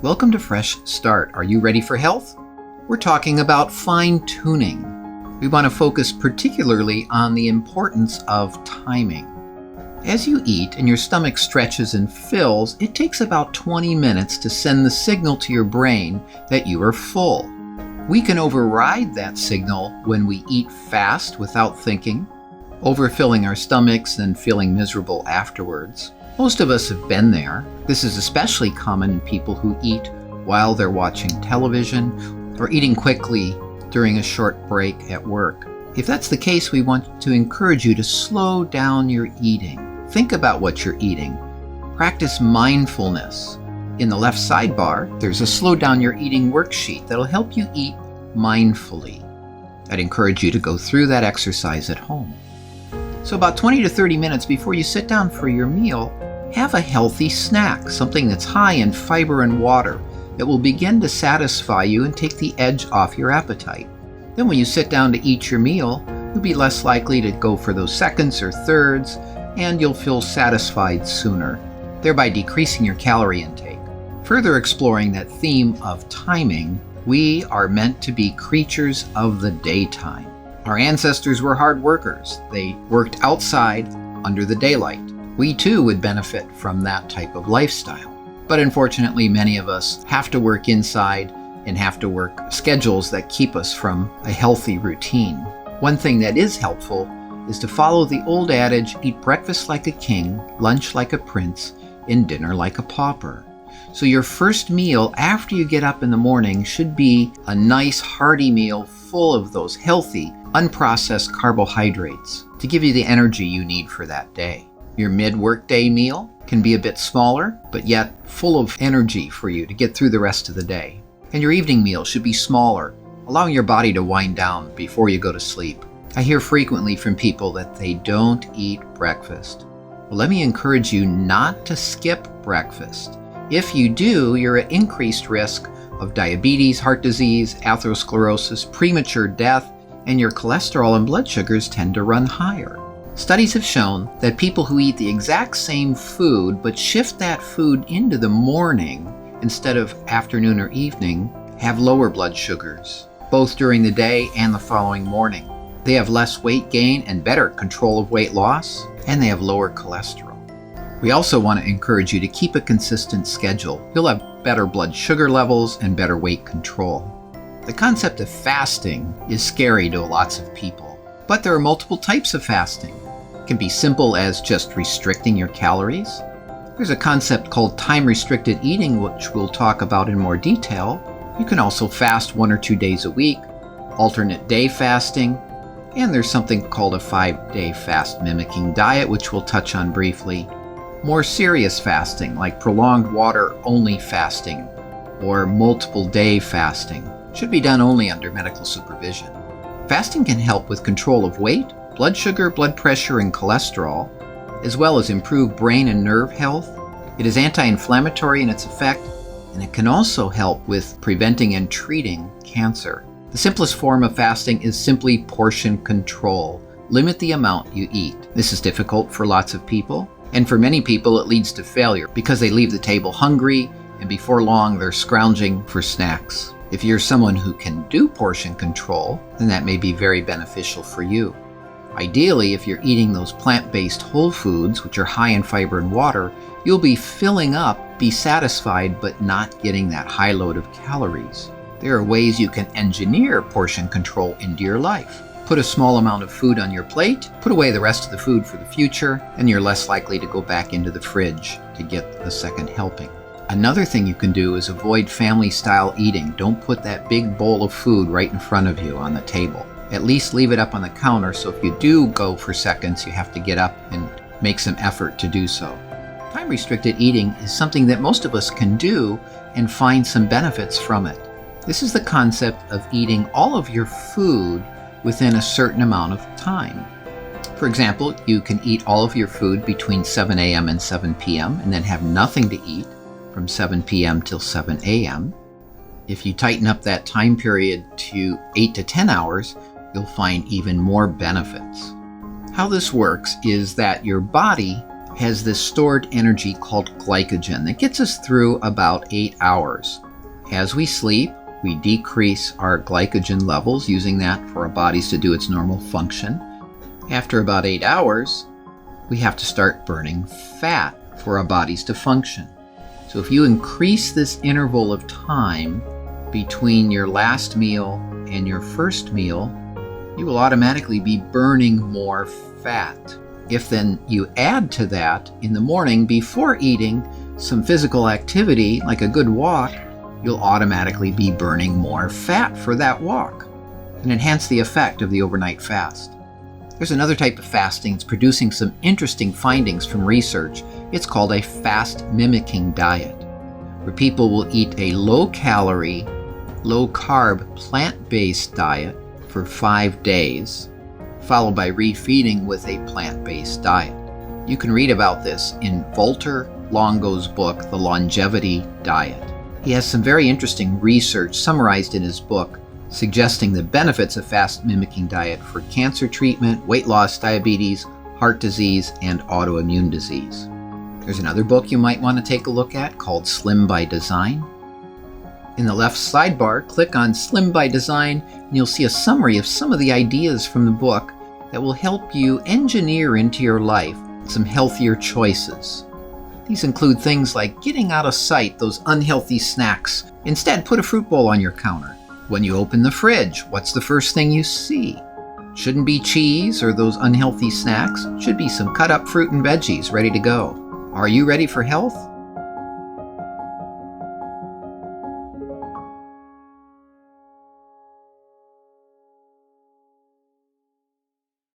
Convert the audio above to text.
Welcome to Fresh Start. Are you ready for health? We're talking about fine-tuning. We want to focus particularly on the importance of timing. As you eat and your stomach stretches and fills, it takes about 20 minutes to send the signal to your brain that you are full. We can override that signal when we eat fast without thinking, overfilling our stomachs and feeling miserable afterwards. Most of us have been there. This is especially common in people who eat while they're watching television or eating quickly during a short break at work. If that's the case, we want to encourage you to slow down your eating. Think about what you're eating. Practice mindfulness. In the left sidebar, there's a slow down your eating worksheet that'll help you eat mindfully. I'd encourage you to go through that exercise at home. So about 20 to 30 minutes before you sit down for your meal, have a healthy snack, something that's high in fiber and water that will begin to satisfy you and take the edge off your appetite. Then when you sit down to eat your meal, you'll be less likely to go for those seconds or thirds, and you'll feel satisfied sooner, thereby decreasing your calorie intake. Further exploring that theme of timing, we are meant to be creatures of the daytime. Our ancestors were hard workers. They worked outside under the daylight. We too would benefit from that type of lifestyle. But unfortunately, many of us have to work inside and have to work schedules that keep us from a healthy routine. One thing that is helpful is to follow the old adage, eat breakfast like a king, lunch like a prince, and dinner like a pauper. So your first meal after you get up in the morning should be a nice hearty meal full of those healthy, unprocessed carbohydrates to give you the energy you need for that day. Your mid-workday meal can be a bit smaller, but yet full of energy for you to get through the rest of the day. And your evening meal should be smaller, allowing your body to wind down before you go to sleep. I hear frequently from people that they don't eat breakfast. Well, let me encourage you not to skip breakfast. If you do, you're at increased risk of diabetes, heart disease, atherosclerosis, premature death, and your cholesterol and blood sugars tend to run higher. Studies have shown that people who eat the exact same food but shift that food into the morning instead of afternoon or evening have lower blood sugars, both during the day and the following morning. They have less weight gain and better control of weight loss, and they have lower cholesterol. We also want to encourage you to keep a consistent schedule. You'll have better blood sugar levels and better weight control. The concept of fasting is scary to lots of people, but there are multiple types of fasting. It can be simple as just restricting your calories. There's a concept called time-restricted eating, which we'll talk about in more detail. You can also fast 1 or 2 days a week, alternate day fasting, and there's something called a 5-day fast mimicking diet, which we'll touch on briefly. More serious fasting, like prolonged water-only fasting or multiple day fasting, should be done only under medical supervision. Fasting can help with control of weight, blood sugar, blood pressure, and cholesterol, as well as improve brain and nerve health. It is anti-inflammatory in its effect, and it can also help with preventing and treating cancer. The simplest form of fasting is simply portion control. Limit the amount you eat. This is difficult for lots of people. And for many people, it leads to failure because they leave the table hungry, and before long, they're scrounging for snacks. If you're someone who can do portion control, then that may be very beneficial for you. Ideally, if you're eating those plant-based whole foods, which are high in fiber and water, you'll be filling up, be satisfied, but not getting that high load of calories. There are ways you can engineer portion control into your life. Put a small amount of food on your plate, put away the rest of the food for the future, and you're less likely to go back into the fridge to get a second helping. Another thing you can do is avoid family-style eating. Don't put that big bowl of food right in front of you on the table. At least leave it up on the counter, so if you do go for seconds, you have to get up and make some effort to do so. Time-restricted eating is something that most of us can do and find some benefits from it. This is the concept of eating all of your food within a certain amount of time. For example, you can eat all of your food between 7 a.m. and 7 p.m. and then have nothing to eat from 7 p.m. till 7 a.m. If you tighten up that time period to 8 to 10 hours, you'll find even more benefits. How this works is that your body has this stored energy called glycogen that gets us through about 8 hours. As we sleep, we decrease our glycogen levels, using that for our bodies to do its normal function. After about 8 hours, we have to start burning fat for our bodies to function. So if you increase this interval of time between your last meal and your first meal, you will automatically be burning more fat. If then you add to that in the morning before eating some physical activity like a good walk, you'll automatically be burning more fat for that walk and enhance the effect of the overnight fast. There's another type of fasting that's producing some interesting findings from research. It's called a fast mimicking diet, where people will eat a low-calorie, low-carb, plant-based diet for 5 days, followed by refeeding with a plant-based diet. You can read about this in Walter Longo's book, The Longevity Diet. He has some very interesting research summarized in his book suggesting the benefits of fast mimicking diet for cancer treatment, weight loss, diabetes, heart disease, and autoimmune disease. There's another book you might want to take a look at called Slim by Design. In the left sidebar, click on Slim by Design and you'll see a summary of some of the ideas from the book that will help you engineer into your life some healthier choices. These include things like getting out of sight those unhealthy snacks. Instead, put a fruit bowl on your counter. When you open the fridge, what's the first thing you see? Shouldn't be cheese or those unhealthy snacks. Should be some cut up fruit and veggies ready to go. Are you ready for health?